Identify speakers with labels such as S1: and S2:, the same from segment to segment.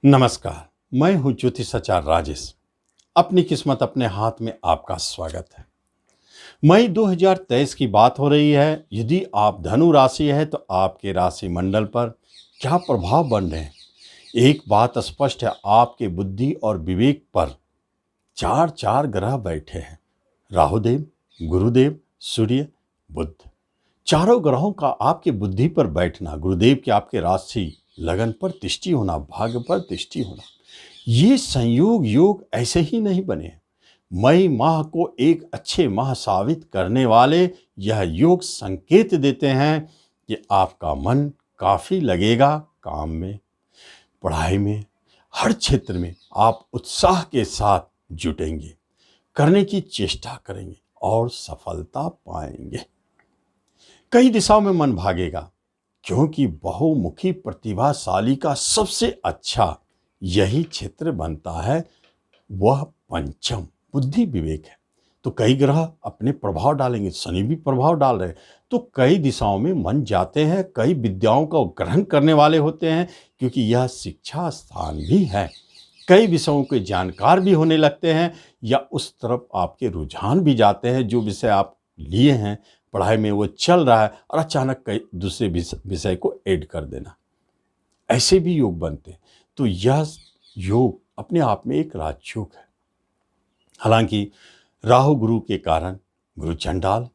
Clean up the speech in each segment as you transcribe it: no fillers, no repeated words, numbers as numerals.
S1: नमस्कार। मैं हूं ज्योतिषाचार्य राजेश। अपनी किस्मत अपने हाथ में आपका स्वागत है। मई 2023 की बात हो रही है। यदि आप धनु राशि है तो आपके राशि मंडल पर क्या प्रभाव बन रहे हैं। एक बात स्पष्ट है, आपके बुद्धि और विवेक पर चार चार ग्रह बैठे हैं। राहुदेव, गुरुदेव, सूर्य, बुध। चारों ग्रहों का आपके बुद्धि पर बैठना, गुरुदेव के आपके राशि लगन पर दृष्टि होना, भाग्य पर दृष्टि होना, ये संयोग योग ऐसे ही नहीं बने हैं। मई माह को एक अच्छे माह साबित करने वाले यह योग संकेत देते हैं कि आपका मन काफी लगेगा काम में, पढ़ाई में, हर क्षेत्र में आप उत्साह के साथ जुटेंगे, करने की चेष्टा करेंगे और सफलता पाएंगे। कई दिशाओं में मन भागेगा, क्योंकि बहुमुखी प्रतिभाशाली का सबसे अच्छा यही क्षेत्र बनता है, वह पंचम बुद्धि विवेक है। तो कई ग्रह अपने प्रभाव डालेंगे, शनि भी प्रभाव डाल रहे हैं, तो कई दिशाओं में मन जाते हैं, कई विद्याओं का ग्रहण करने वाले होते हैं, क्योंकि यह शिक्षा स्थान भी है। कई विषयों के जानकार भी होने लगते हैं, या उस तरफ आपके रुझान भी जाते हैं। जो विषय आप लिए हैं पढ़ाई में वो चल रहा है और अचानक कई दूसरे विषय को ऐड कर देना, ऐसे भी योग बनते हैं। तो यह योग अपने आप में एक राजयोग है। हालांकि राहु गुरु के कारण गुरु चंडाल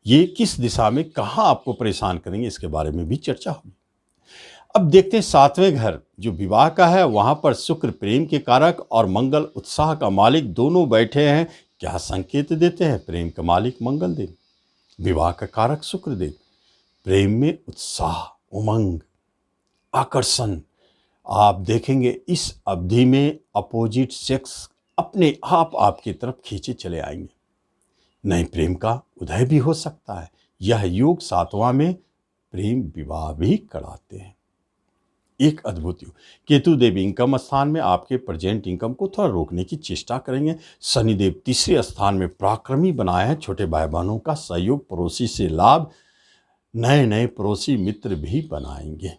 S1: ये किस दिशा में कहाँ आपको परेशान करेंगे, इसके बारे में भी चर्चा होगी। अब देखते हैं सातवें घर जो विवाह का है, वहां पर शुक्र प्रेम के कारक और मंगल उत्साह का मालिक दोनों बैठे हैं। क्या संकेत देते हैं? प्रेम का मालिक मंगल देव, विवाह का कारक शुक्रदेव, प्रेम में उत्साह, उमंग, आकर्षण। आप देखेंगे इस अवधि में अपोजिट सेक्स अपने आप आपकी तरफ खींचे चले आएंगे। नए प्रेम का उदय भी हो सकता है। यह योग सातवां में प्रेम विवाह भी कराते हैं। एक अद्भुत योग। केतु देव इनकम स्थान में आपके प्रेजेंट इनकम को थोड़ा रोकने की चेष्टा करेंगे। शनिदेव तीसरे स्थान में पराक्रमी बनाए हैं। छोटे भाई बहनों का सहयोग, पड़ोसी से लाभ, नए नए पड़ोसी मित्र भी बनाएंगे।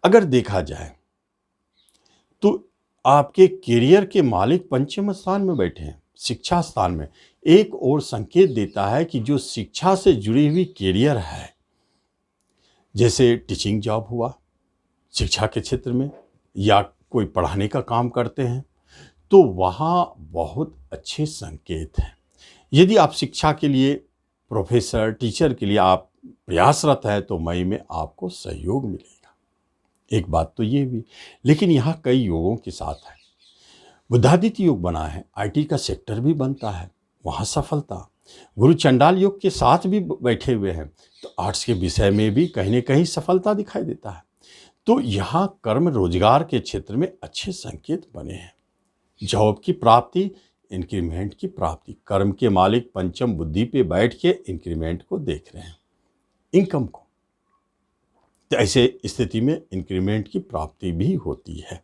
S1: अगर देखा जाए तो आपके करियर के मालिक पंचम स्थान में बैठे हैं, शिक्षा स्थान में। एक और संकेत देता है कि जो शिक्षा से जुड़ी हुई करियर है, जैसे टीचिंग जॉब हुआ, शिक्षा के क्षेत्र में, या कोई पढ़ाने का काम करते हैं, तो वहाँ बहुत अच्छे संकेत हैं। यदि आप शिक्षा के लिए, प्रोफेसर, टीचर के लिए आप प्रयासरत है, तो मई में आपको सहयोग मिलेगा। एक बात तो ये भी, लेकिन यहाँ कई योगों के साथ है। बुधादित्य योग बना है, आईटी का सेक्टर भी बनता है, वहाँ सफलता। गुरु चंडाल योग के साथ भी बैठे हुए हैं, तो आर्ट्स के विषय में भी कहीं न कहीं सफलता दिखाई देता है। तो यहाँ कर्म रोजगार के क्षेत्र में अच्छे संकेत बने हैं। जॉब की प्राप्ति, इंक्रीमेंट की प्राप्ति। कर्म के मालिक पंचम बुद्धि पे बैठ के इंक्रीमेंट को देख रहे हैं, इनकम को। तो ऐसे स्थिति में इंक्रीमेंट की प्राप्ति भी होती है।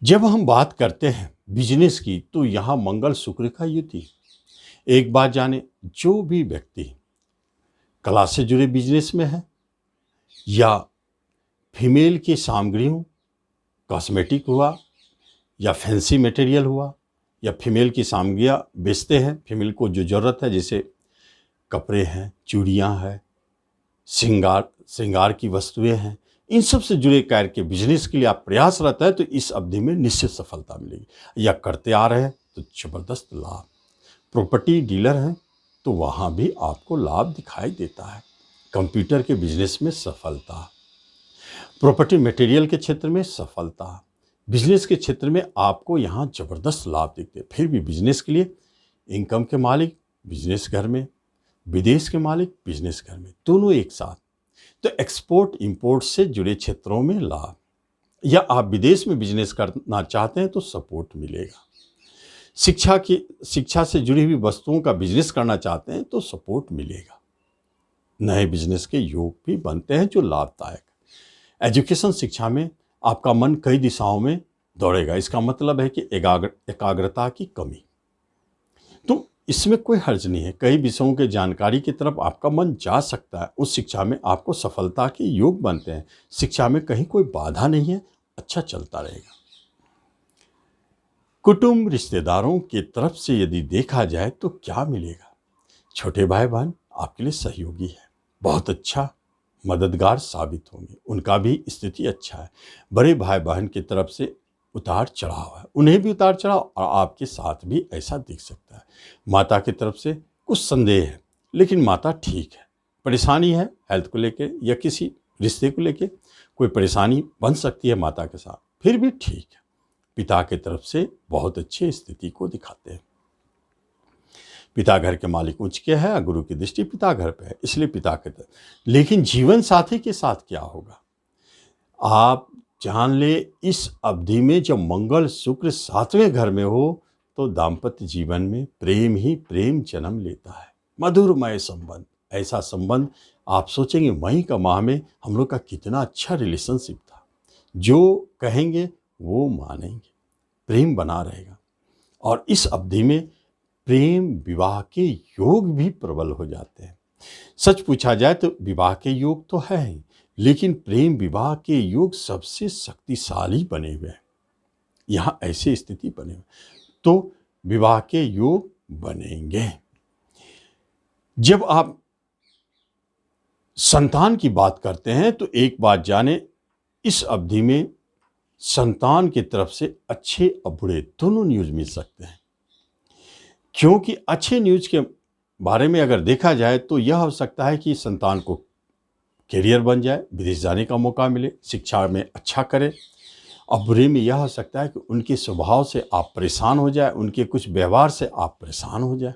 S1: जब हम बात करते हैं बिजनेस की, तो यहाँ मंगल शुक्र का युति। एक बात जाने, जो भी व्यक्ति कला से जुड़े बिजनेस में है, या फीमेल की सामग्रियों, कॉस्मेटिक हुआ, या फैंसी मटेरियल हुआ, या फीमेल की सामग्रियाँ बेचते हैं, फीमेल को जो ज़रूरत है, जैसे कपड़े हैं, चूड़ियाँ हैं, श्रृंगार की वस्तुएं हैं, इन सब से जुड़े कार्य के बिजनेस के लिए आप प्रयासरत है, तो इस अवधि में निश्चित सफलता मिलेगी। या करते आ रहे हैं तो जबरदस्त लाभ। प्रॉपर्टी डीलर हैं तो वहाँ भी आपको लाभ दिखाई देता है। कंप्यूटर के बिजनेस में सफलता, प्रॉपर्टी मटेरियल के क्षेत्र में सफलता, बिजनेस के क्षेत्र में आपको यहाँ जबरदस्त लाभ दिखते हैं। फिर भी बिजनेस के लिए इनकम के मालिक बिजनेस घर में, विदेश के मालिक बिजनेस घर में, दोनों एक साथ। तो एक्सपोर्ट इंपोर्ट से जुड़े क्षेत्रों में लाभ, या आप विदेश में बिजनेस करना चाहते हैं तो सपोर्ट मिलेगा। शिक्षा से जुड़ी हुई वस्तुओं का बिजनेस करना चाहते हैं तो सपोर्ट मिलेगा। नए बिजनेस के योग भी बनते हैं जो लाभदायक। एजुकेशन, शिक्षा में आपका मन कई दिशाओं में दौड़ेगा। इसका मतलब है कि एकाग्रता की कमी। तो इसमें कोई हर्ज नहीं है। कई विषयों के जानकारी की तरफ आपका मन जा सकता है। उस शिक्षा में आपको सफलता के योग बनते हैं। शिक्षा में कहीं कोई बाधा नहीं है, अच्छा चलता रहेगा। कुटुंब रिश्तेदारों की तरफ से यदि देखा जाए तो क्या मिलेगा? छोटे भाई बहन आपके लिए सहयोगी है, बहुत अच्छा मददगार साबित होंगे, उनका भी स्थिति अच्छा है। बड़े भाई बहन की तरफ से उतार चढ़ाव है, उन्हें भी उतार चढ़ाव और आपके साथ भी ऐसा दिख सकता है। माता की तरफ से कुछ संदेह है, लेकिन माता ठीक है। परेशानी है हेल्थ को लेके या किसी रिश्ते को लेके, कोई परेशानी बन सकती है माता के साथ, फिर भी ठीक है। पिता की तरफ से बहुत अच्छी स्थिति को दिखाते हैं। पिता घर के मालिक उच्च के है, गुरु की दृष्टि पिता घर पे है, इसलिए पिता के तरफ। लेकिन जीवन साथी के साथ क्या होगा आप जान ले। इस अवधि में जब मंगल शुक्र 7वें घर में हो तो दाम्पत्य जीवन में प्रेम ही प्रेम जन्म लेता है, मधुरमय संबंध। ऐसा संबंध आप सोचेंगे मई का माह में हम लोग का कितना अच्छा रिलेशनशिप था, जो कहेंगे वो मानेंगे, प्रेम बना रहेगा। और इस अवधि में प्रेम विवाह के योग भी प्रबल हो जाते हैं। सच पूछा जाए तो विवाह के योग तो है ही, लेकिन प्रेम विवाह के योग सबसे शक्तिशाली बने हुए हैं। यहाँ ऐसी स्थिति बने हुए तो विवाह के योग बनेंगे। जब आप संतान की बात करते हैं तो एक बात जाने, इस अवधि में संतान की तरफ से अच्छे और बुरे दोनों न्यूज मिल सकते हैं। क्योंकि अच्छे न्यूज के बारे में अगर देखा जाए तो यह हो सकता है कि संतान को करियर बन जाए, विदेश जाने का मौका मिले, शिक्षा में अच्छा करे। और बुरे में यह हो सकता है कि उनके स्वभाव से आप परेशान हो जाए, उनके कुछ व्यवहार से आप परेशान हो जाए।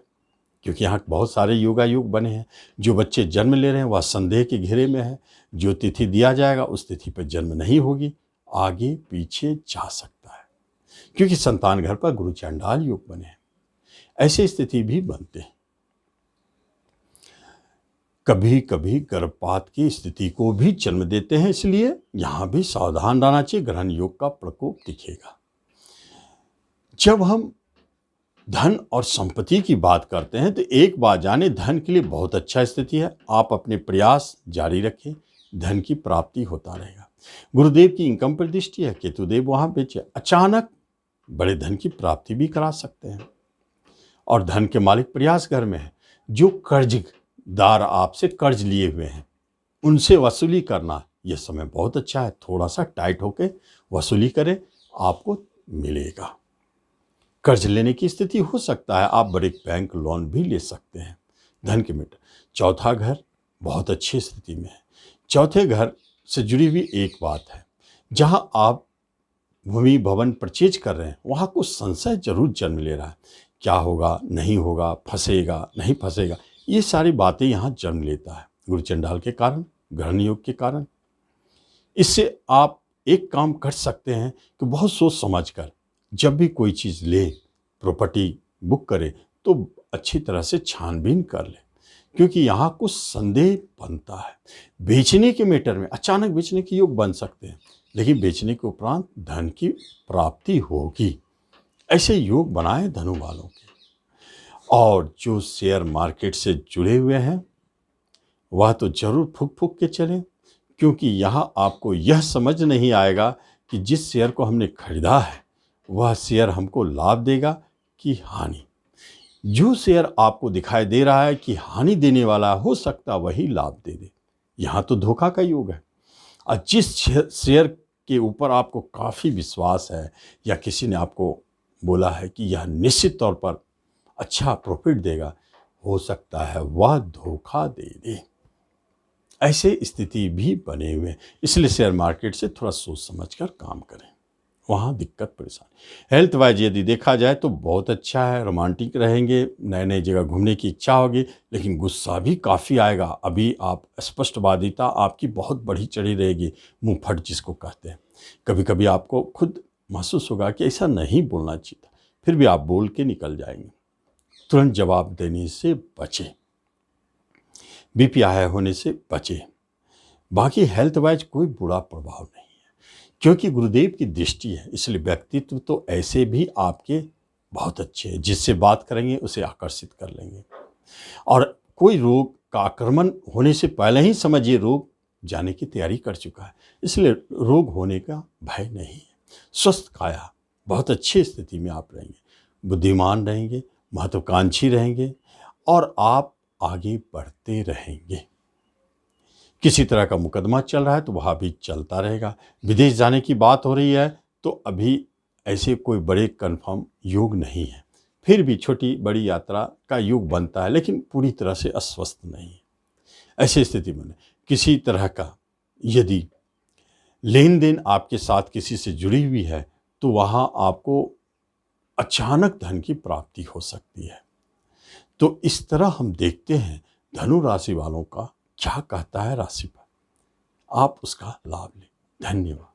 S1: क्योंकि यहाँ बहुत सारे योगायोग बने हैं। जो बच्चे जन्म ले रहे हैं वह संदेह के घेरे में है। जो तिथि दिया जाएगा उस तिथि पर जन्म नहीं होगी, आगे पीछे जा सकता है। क्योंकि संतान घर पर गुरु चंडाल योग बने हैं, ऐसी स्थिति भी बनते हैं। कभी कभी गर्भपात की स्थिति को भी जन्म देते हैं, इसलिए यहां भी सावधान रहना चाहिए। ग्रहण योग का प्रकोप दिखेगा। जब हम धन और संपत्ति की बात करते हैं तो एक बात जाने, धन के लिए बहुत अच्छा स्थिति है। आप अपने प्रयास जारी रखें, धन की प्राप्ति होता रहेगा। गुरुदेव की इनकम पर दृष्टि है, केतुदेव वहां बेचे, अचानक बड़े धन की प्राप्ति भी करा सकते हैं। और धन के मालिक प्रयास घर में है। जो कर्जदार आपसे कर्ज लिए हुए हैं उनसे वसूली करना, यह समय बहुत अच्छा है। थोड़ा सा टाइट होके वसूली करें, आपको मिलेगा। कर्ज लेने की स्थिति हो सकता है, आप बड़े बैंक लोन भी ले सकते हैं। धन के मित्र चौथा घर बहुत अच्छी स्थिति में है। चौथे घर से जुड़ी हुई एक बात है, जहां आप भूमि भवन परचेज कर रहे हैं वहां कुछ संशय जरूर जन्म ले रहा है। क्या होगा, नहीं होगा, फंसेगा, नहीं फंसेगा, ये सारी बातें यहाँ जन्म लेता है गुरु चंडाल के कारण, ग्रहण योग के कारण। इससे आप एक काम कर सकते हैं कि बहुत सोच समझ कर जब भी कोई चीज़ ले, प्रॉपर्टी बुक करे, तो अच्छी तरह से छानबीन कर ले। क्योंकि यहाँ कुछ संदेह बनता है। बेचने के मैटर में अचानक बेचने के योग बन सकते हैं, लेकिन बेचने के उपरांत धन की प्राप्ति होगी। ऐसे योग बनाए धनु वालों के। और जो शेयर मार्केट से जुड़े हुए हैं वह तो जरूर फूक फूक के चलें, क्योंकि यहाँ आपको यह समझ नहीं आएगा कि जिस शेयर को हमने खरीदा है वह शेयर हमको लाभ देगा कि हानि। जो शेयर आपको दिखाई दे रहा है कि हानि देने वाला हो सकता वही लाभ दे दे, यहाँ तो धोखा का योग है। और जिस शेयर के ऊपर आपको काफ़ी विश्वास है या किसी ने आपको बोला है कि यह निश्चित तौर पर अच्छा प्रॉफिट देगा, हो सकता है वह धोखा दे दे। ऐसे स्थिति भी बने हुए हैं। इसलिए शेयर मार्केट से थोड़ा सोच समझकर काम करें, वहाँ दिक्कत परेशानी। हेल्थ वाइज यदि देखा जाए तो बहुत अच्छा है, रोमांटिक रहेंगे, नए नए जगह घूमने की इच्छा होगी, लेकिन गुस्सा भी काफ़ी आएगा। अभी आप स्पष्टवादिता आपकी बहुत बढ़ी चढ़ी रहेगी, मुंह फट जिसको कहते हैं। कभी कभी आपको खुद महसूस होगा कि ऐसा नहीं बोलना चाहिए था, फिर भी आप बोल के निकल जाएंगे। तुरंत जवाब देने से बचें, बीपी हाई होने से बचें। बाकी हेल्थ वाइज कोई बुरा प्रभाव नहीं है, क्योंकि गुरुदेव की दृष्टि है। इसलिए व्यक्तित्व तो ऐसे भी आपके बहुत अच्छे हैं, जिससे बात करेंगे उसे आकर्षित कर लेंगे। और कोई रोग का आक्रमण होने से पहले ही समझिए रोग जाने की तैयारी कर चुका है, इसलिए रोग होने का भय नहीं है। स्वस्थ काया, बहुत अच्छी स्थिति में आप रहेंगे, बुद्धिमान रहेंगे, महत्वाकांक्षी रहेंगे और आप आगे बढ़ते रहेंगे। किसी तरह का मुकदमा चल रहा है तो वह भी चलता रहेगा। विदेश जाने की बात हो रही है तो अभी ऐसे कोई बड़े कन्फर्म योग नहीं है, फिर भी छोटी बड़ी यात्रा का योग बनता है, लेकिन पूरी तरह से अस्वस्थ नहीं है। ऐसी स्थिति में किसी तरह का यदि लेन देन आपके साथ किसी से जुड़ी हुई है तो वहाँ आपको अचानक धन की प्राप्ति हो सकती है। तो इस तरह हम देखते हैं धनु राशि वालों का क्या कहता है राशि पर, आप उसका लाभ लें। धन्यवाद।